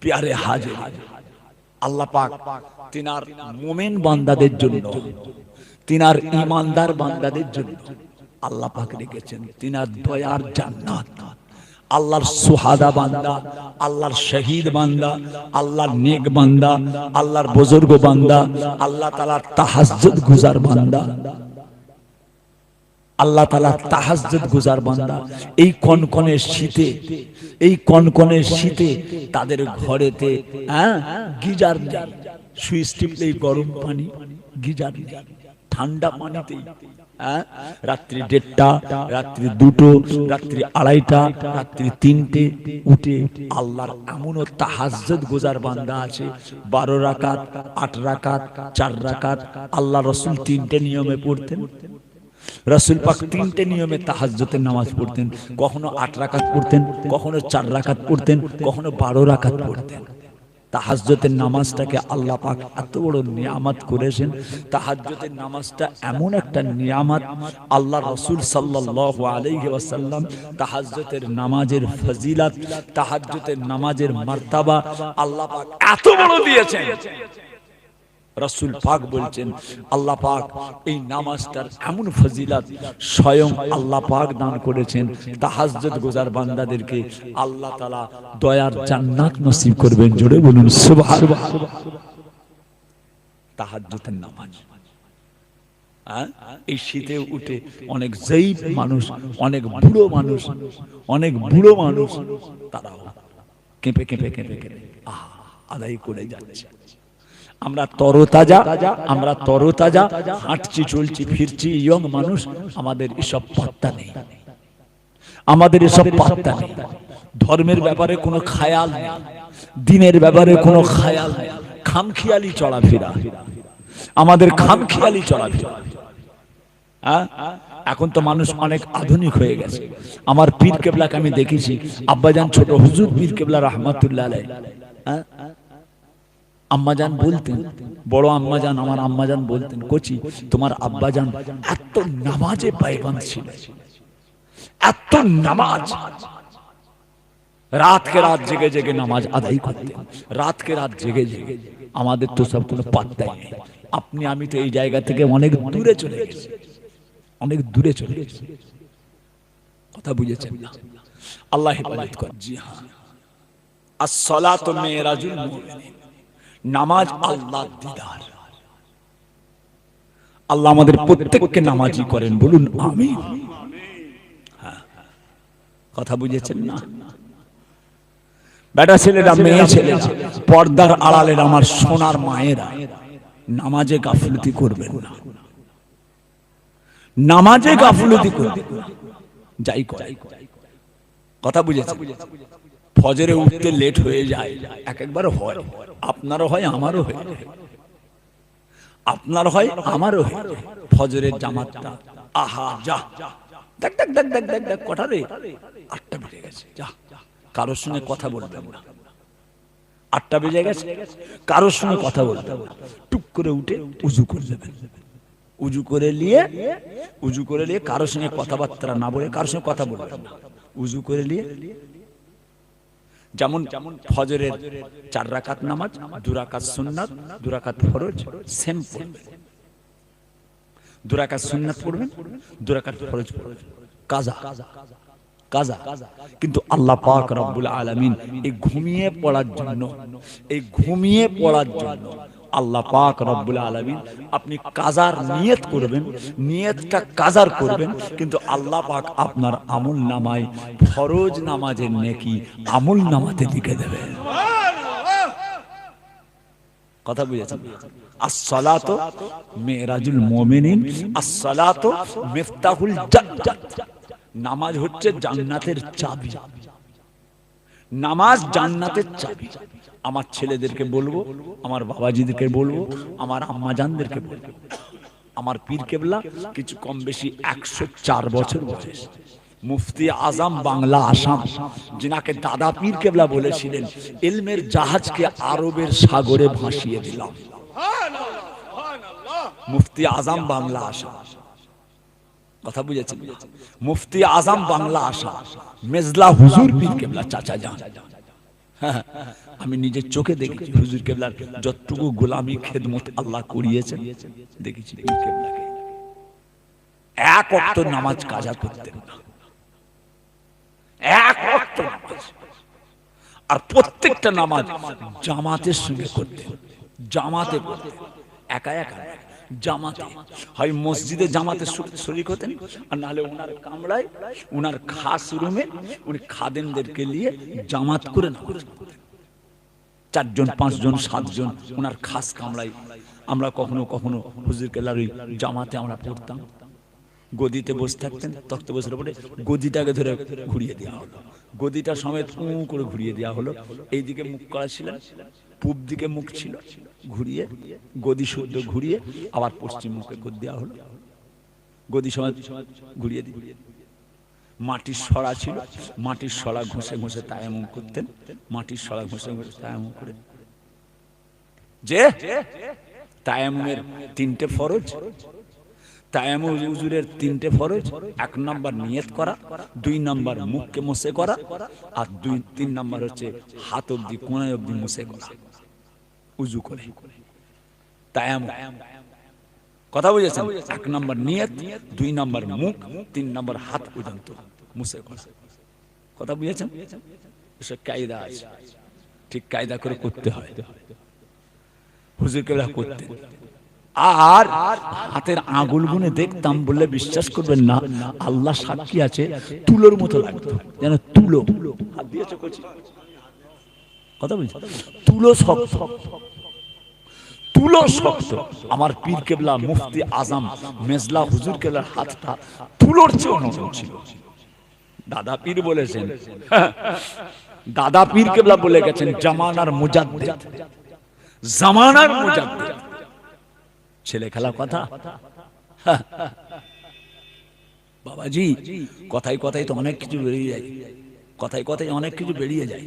প্যারে হাজির, আল্লাহ পাক তিনার মুমিন বান্দাদের জন্য, তিনার ঈমানদার বান্দাদের জন্য আল্লাহ পাক রেখেছেন তিনার দয়ার জান্নাত। আল্লাহর সুহাদা বান্দা, আল্লাহর শহীদ বান্দা, আল্লাহর নেক বান্দা, আল্লাহর বুজুর্গ বান্দা, আল্লাহ তাআলার তাহাজ্জুদ গুজার বান্দা, আল্লাহ তাআলার তাহাজ্জুদ গুজার বান্দা এই কনকনে শীতে, এই কনকনে শীতে তাদের ঘরেতে গিজার নেই, সুইচ টিপলেই গরম পানি, গিজার নেই, ঠান্ডা পানিতেই রাত্রি 1:30, রাত্রি 2টো, রাত্রি 2:30, রাত্রি 3টে উঠে আল্লাহর এমনও তাহাজ্জুদ গুজার বান্দা আছে 12 রাকাত, 8 রাকাত, 4 রাকাত। আল্লাহ রাসূল 3টে নিয়মে পড়তেন, রাসূল পাক 3টে নিয়মে তাহাজ্জুদের নামাজ পড়তেন। কখনো 8 রাকাত পড়তেন, কখনো 4 রাকাত পড়তেন, কখনো 12 রাকাত পড়তেন। তাহাজ্জুদের নামাজটাকে আল্লাহ পাক এত বড় নিয়ামত করেছেন। তাহাজ্জুদের নামাজটা এমন একটা নিয়ামত, আল্লাহ রাসূল সাল্লাল্লাহু আলাইহি ওয়াসাল্লাম তাহাজ্জুদের নামাজের ফজিলত, তাহাজ্জুদের নামাজের মার্তাবা আল্লাহ পাক এত বড় দিয়েছেন। রাসূল পাক বলছেন আল্লাহ পাক এই নামাজটার এমন ফজিলত স্বয়ং আল্লাহ পাক দান করেছেন তাহাজ্জুদ গুজার বান্দাদেরকে। আল্লাহ তাআলা দয়ার জান্নাত নসিব করবেন, জোরে বলুন সুবহানাল্লাহ। তাহাজ্জুদের নামাজ এই শীতে উঠে অনেক জয়ীফ মানুষ, অনেক বুড়ো মানুষ, অনেক বুড়ো মানুষ তারাও কেঁপে কেঁপে কেঁপে কেঁপে আদায় করে যাচ্ছে। আমরা তরতাজা, আমরা তরতাজা হাঁটছি, চলছি, ফিরছি, ইয়ং মানুষ, আমাদের এসব পাত্তা নেই, আমাদের এসব পাত্তা নেই। ধর্মের ব্যাপারে কোনো খায়াল নেই, দিনের ব্যাপারে কোনো খায়াল নেই, খামখেয়ালি চলাফেরা, আমাদের খামখেয়ালি চলাফেরা। এখন তো মানুষ অনেক আধুনিক হয়ে গেছে। আমার পীর কেবলাকে আমি দেখেছি, আব্বাজান ছোট হুজুর পীর কেবলা রাহমাতুল্লাহ আলাইহি আম্মাজান বলতেন, বড় আম্মাজান, আমার আম্মাজান বলতেন, কোচি তোমার আব্বাজান এত নামাজে পায়বান ছিল, এত নামাজ, রাত কে রাত জেগে জেগে নামাজ আদায় করতেন, রাত কে রাত জেগে জেগে। আমাদের তো সব কোনো পাত্তাই নেই। আপনি আমি তো এই জায়গা থেকে অনেক দূরে চলে গেছি, অনেক দূরে চলে গেছি। কথা বুঝেছেন না? আল্লাহ হেফাজত করেন। জি হ্যাঁ, আস-সালাতু মিরাজুল মুমিনিন, নামাজ আল্লাহর দিদার। আল্লাহ আমাদের প্রত্যেককে নামাজি করেন, বলুন আমিন। হ্যাঁ, কথা বুঝেছেন না? বেটা ছেলেরা, মেয়ে ছেলেরা, পর্দার আড়ালের আমার সোনার মায়েরা, নামাজে গাফলতি করবেন না, নামাজে গাফলতি করবেন না। যাই করে, কথা বুঝেছেন? ফজরে উঠতে লেট হয়ে যায়, এক একবার হয়, আপনারও হয়, আমারও হয়, আপনার হয়, আমারও হয়। ফজরের জামাতটা, আহা যা, দেখ দেখ দেখ দেখ দেখ দেখ, কটা রে, 8টা বেজে গেছে, যা, কারোর সঙ্গে কথা বলবেন না। 8টা বেজে গেছে, কারোর সঙ্গে কথা বলবেন না। টুক করে উঠে উজু করে দেবেন, উজু করে নিয়ে, উজু করে নিয়ে কারোর সঙ্গে কথাবার্তা না বলে, কারোর সঙ্গে কথা বলবেন না। উজু করে নিয়ে, যেমন ফজরের 4 রাকাত নামাজ, 2 রাকাত সুন্নাত, 2 রাকাত ফরজ, সেম পড়বেন। 2 রাকাত সুন্নাত পড়বেন, 2 রাকাত ফরজ পড়বেন, কাজা কাজা। কিন্তু আল্লাহ পাক রব্বুল আলামিন এই ঘুমিয়ে পড়ার জন্য, এই ঘুমিয়ে পড়ার জন্য আল্লাহ পাক রব্বুল আলামিন, আপনি কাজার নিয়ত করবেন, নিয়তটা কাজার করবেন, কিন্তু আল্লাহ পাক আপনার আমল নামায় ফরজ নামাজের নেকি আমল নামাতে লিখে দেবেন। কথা বুঝেছেন? আস-সালাতু মিরাজুল মুমিনিন, আস-সালাতু মিফতাহুল জান্নাত। নামাজ হচ্ছে জান্নাতের চাবি, নামাজ জান্নাতের চাবি। আমার ছেলেদেরকে বলবো, আমার বাবাজিদেরকে বলবো, আমার আম্মাজানদেরকে বলবো, আমার পীর কেবলা কিছু কম বেশি 104 বছর বয়স, মুফতি আজম বাংলা আসাম, যিনাকে দাদা পীর কেবলা বলেছিলেন, ইলমের জাহাজকে আরবের সাগরে ভাসিয়ে দিলাম। মুফতি আজম বাংলা আসাম, কথা বুঝেছেন? মুফতি আজম বাংলা আসাম, মেজলা হুজুর পীর কেবলা চাচা যান। আমি নিজের চোখে দেখেছি হুজুর কেবলার যতটুকু গোলামি খেদমত আল্লাহ করিয়েছেন দেখেছি। পীর কেবলাকে এক ওয়াক্ত নামাজ কাজা করতেন না, এক ওয়াক্ত নামাজ, আর প্রত্যেকটা নামাজ জামাতের সঙ্গে করতেন, জামাতে করতেন, একা একা জামাতে, হয় মসজিদে জামাতে শরীক হতেন, আর নাহলে ওনার কামরায় ওনার খাস রুমে উনি খাদেমদেরকে নিয়ে জামাত করে নামাজ পড়তেন। 4 জন 5 জন 7 জন ওনার খাস কামরায় আমরা কখনো কখনো হুজুর কেবলার ওই জামাতে আমরা পড়তাম। গদিতে বসে থাকতেন, তক্তে বসে পড়ে গদিটাকে ধরে ঘুরিয়ে দেওয়া হলো, গদিটা সমেত করে ঘুরিয়ে দেওয়া হলো। এইদিকে মুখ করা ছিলেন, পূব দিকে মুখ ছিল, ঘুরিয়ে গদি শুদ্ধ ঘুরিয়ে আবার পশ্চিম মুখে গদি দেওয়া হলো, গদি সমেত ঘুরিয়ে দিয়ে মাটির সরা ছিল, মাটির সরা ঘষে ঘষে তায়াম্মুম করতেন, মাটির সরা ঘষে ঘষে তায়াম্মুম করে যে তায়াম্মুমের 3টে ফরজ, তায়াম্মুম হুজুরের 3টে ফরজ। 1 নাম্বার নিয়ত করা, 2 নাম্বার মুখকে মুছে করা, আর 3 নাম্বার হচ্ছে হাত অবধি কোনায় অবধি মুছে করা উজু করে তায়াম্মুম। কথা বুঝেছেন? 1 নাম্বার নিয়ত, 2 নাম্বার মুখ, 3 নাম্বার হাত পর্যন্ত মুছে করা। কথা বুঝেছেন? এসব কায়দা আছে, ঠিক কায়দা করে করতে হয়। হুজুর কেবলা করতেন। আর হাতের আঙ্গুল গুনে দেখতাম, বললে বিশ্বাস করবেন না, আল্লাহ সাক্ষী আছে, তুলোর মতো লাগতো, যেন তুলো। হাত দিয়েছো কচি? কথা বলছি, তুলো শক্ত, তুলো শক্ত। আমার পীর কেবলা মুফতি আজম মেজলা হুজুর কেবলার হাতটা তুলোর চেয়ে নরম ছিল। দাদা পীর বলেছেন, দাদা পীর কেবলা বলে গেছেন, জামানার মুজাদ্দিদ, জামানার মুজাদ্দিদ। ছেলে খেলা কথা বাবাজি, কথায় কথায় তো অনেক কিছু বেরিয়ে যায়, কথায় কথায় অনেক কিছু বেরিয়ে যায়।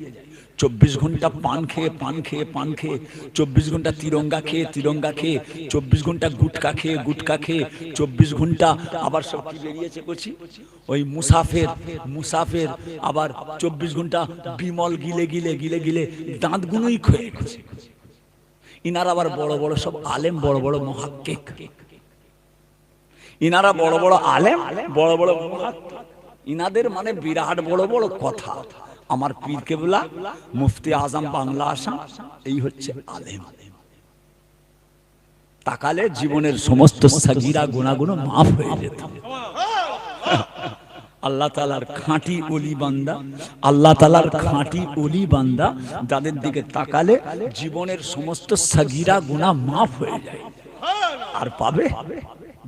24 ঘন্টা পান খেয়ে পান খেয়ে পান খেয়ে, 24 ঘন্টা তিরঙ্গা খেয়ে তিরঙ্গা খেয়ে, 24 ঘন্টা গুটকা খেয়ে গুটকা খেয়ে, 24 ঘন্টা আবার সব কি বেরিয়েছে করছি ওই মুসাফের, মুসাফের আবার 24 ঘন্টা বিমল গিলে গিলে গিলে গিলে দাঁতগুলোই খেয়ে গেছে। ইনারা আবার বড় বড় সব আলেম, বড় বড় মুহাক্কিক, ইনারা বড় বড় আলেম, বড় বড় মুহাক্কিক, ইনাদের মানে বিরাট বড় বড় কথা। আমার পীর কেবলা মুফতি আজম বাংলা আসাম, এই হচ্ছে আলেম। তাকালে জীবনের সমস্ত সাগীরা গুনাহগুলো মাফ হয়ে যেত। আল্লাহ তাআলার খাঁটি ওলি বান্দা, আল্লাহ তাআলার খাঁটি ওলি বান্দা, যাদের দিকে তাকালে জীবনের সমস্ত সাগীরা গুনাহ মাফ হয়ে যায়। আর পাবে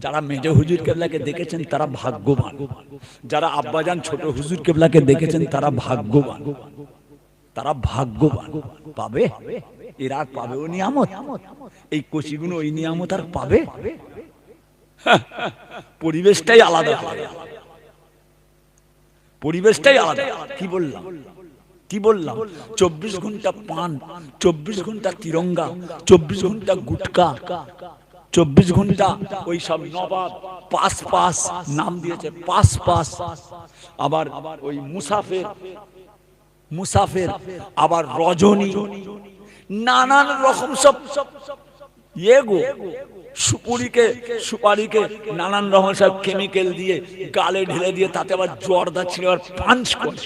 যারা মেজো হুজুর কেবলাকে দেখেছেন তারা ভাগ্যবান, যারা আব্বাজান ছোট হুজুর কেবলাকে দেখেছেন তারা ভাগ্যবান, তারা ভাগ্যবান। পাবে এরা আর পাবে ও নিয়ামত, এই কচিগুলো ওই নিয়ামত আর পাবে? পরিবেশটাই আলাদা, পরিবেশটাই আলাদা। কি বললাম, কি বললাম? 24 ঘন্টা পান, 24 ঘন্টা তিরঙ্গা, 24 ঘন্টা গুটকা, 24 ঘন্টা ওই সব নবাব পাস পাস নাম দিয়েছে, পাস পাস, আবার ওই মুসাফের, মুসাফের, আবার রজনী, নানান রকম সব ইয়েগো, সুপুরিকে সুপারিকে নানান রকম সব কেমিক্যাল দিয়ে গালে ঢেলে দিয়ে, তাতে আবার জর্দা ছিঁড়ে আবার পাঞ্চ করে,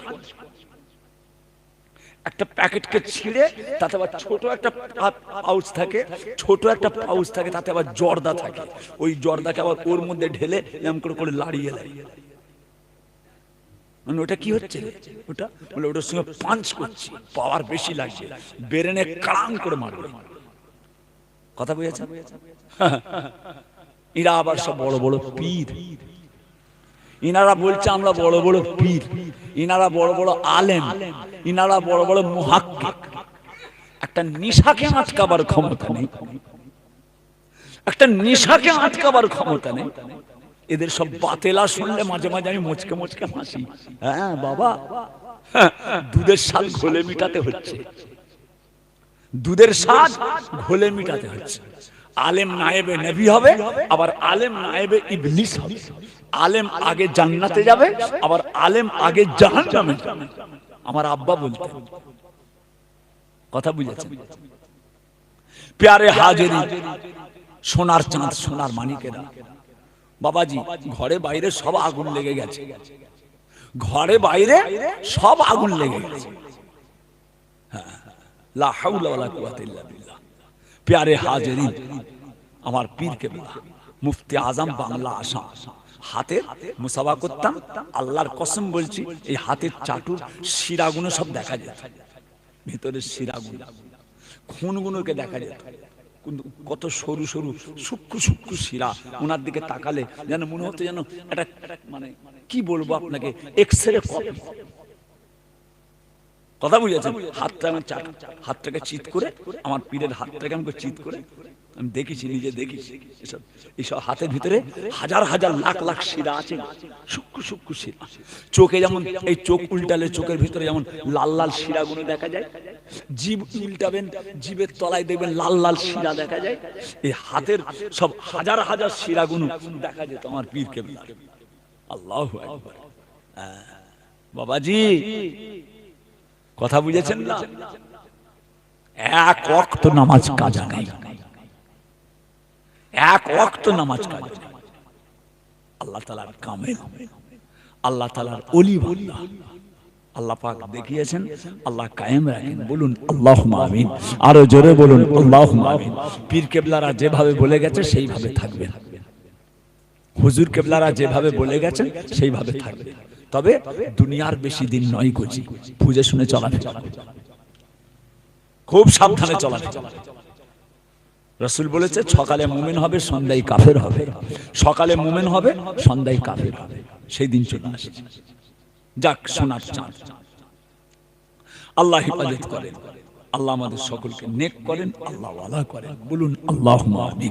একটা প্যাকেটকে ছিঁড়ে তাতে আবার ছোট একটা পাউচ থাকে, ছোট একটা পাউচ থাকে, তাতে আবার জর্দা থাকে, ওই জর্দাকে আবার ওর মধ্যে ঢেলে এরকম করে করে লাড়িয়ে দেয়। মানে ওটা কি হচ্ছে, ওটা বলে ওটার সঙ্গে পাঞ্চ করছি, পাওয়ার বেশি লাগছে, ব্রেনে কাং করে মারবে। কথা বুঝেছেন? এরা আবার সব বড় বড় পীর, ইনারা বলছে আমরা বড় বড় পীর, ইনারা বড় বড় আলেম, ইনারা বড় বড় মুহাক্কিক। একটা নিশাকে আটকাবার ক্ষমতা নেই, একটা নিশাকে আটকাবার ক্ষমতা নেই। এদের সব বাতেলা শুনলে মাঝে মাঝে আমি মুচকে মুচকে হাসি। হ্যাঁ বাবা, দুধের স্বাদ ঘোলে মিটাতে হচ্ছে, দুধের স্বাদ ঘোলে মিটাতে হচ্ছে। আলেম নায়েবে নবী হবে, আবার আলেম নায়েবে ইবলিস হবে। আলেম আগে জান্নাতে যাবে, আবার আলেম আগে জাহান্নামে যাবে। আমার আব্বা বলতেন, কথা বুঝেছেন? প্যারে হাজিরি, সোনার চাঁদ সোনার মানিকেরা, বাবাজি ঘরে বাইরে সব আগুন লেগে গেছে, ঘরে বাইরে সব আগুন লেগে গেছে। লা হাওলা ওয়ালা কুওয়াতা ইল্লা বিল্লাহ। প্যারে হাজিরি, আমার পীর কেবলা মুফতি আজম বাংলা আসাম, হাতের মুসাফা করতাম, আল্লাহর কসম বলছি এই হাতের চাটুর শিরাগুলো সব দেখা যেত, ভিতরের শিরাগুলো, খুনগুলোকে দেখা যেত, কিন্তু কত সরু সরু সূক্ষ্ম সূক্ষ্ম শিরা, ওনার দিকে তাকালে যেন মনে হতো যেন একটা মানে কি বলবো আপনাকে, এক্সরে কপি। কথা বুঝেছেন? হাতটা আমি হাতটাকে চিৎ করে, আমার পীরের হাতটাকে আমাকে চিৎ করে আমি দেখেছি, নিজে দেখেছি। এইসব হাতের ভিতরে হাজার হাজার লাখ লাখ শিরা আছে, সূক্ষ্ম সূক্ষ্ম শিরা। চোখে যেমন এই চোখ উল্টালে চোখের ভিতরে যেমন লাল লাল শিরাগুলো দেখা যায়, জিভ উল্টাবেন জিভের তলায় দেখবেন লাল লাল শিরা দেখা যায়, এই হাতের সব হাজার হাজার শিরাগুলো দেখা যেত আমার পীর কেবলা। আল্লাহু আকবার। বাবাজি কথা বুঝেছেন না? এক ওয়াক্ত নামাজ কাজা নেই, এক ওয়াক্ত নামাজ কাজা নেই। আল্লাহ তাআলার কামেল, আল্লাহ তাআলার ওলি বান্দা আল্লাহ পাক দেখিয়েছেন, আল্লাহ কায়েম রাখেন। বলুন আল্লাহুম্মা আমিন। আরো জোরে বলুন আল্লাহুম্মা আমিন। পীর কেবলারা যেভাবে বলে গেছে সেইভাবে থাকবে, হুজুর কেবলারা যেভাবে বলে গেছেন সেইভাবে থাকবে। তবে দুনিয়ার বেশি দিন নয় গজি, বুঝে শুনে চলাফেরা, খুব সাবধানে চলাফেরা। রাসূল বলেছে সকালে মুমিন হবে সন্ধ্যায় কাফের হবে, সকালে মুমিন হবে সন্ধ্যায় কাফের হবে, সেই দিন চলে আসছে। যাক সোনার চাঁদ, আল্লাহ হেফাজত করেন, আল্লাহ আমাদের সকলকে নেক করেন, আল্লাহ ওয়ালা করেন। বলুন আল্লাহুম্মা আমিন।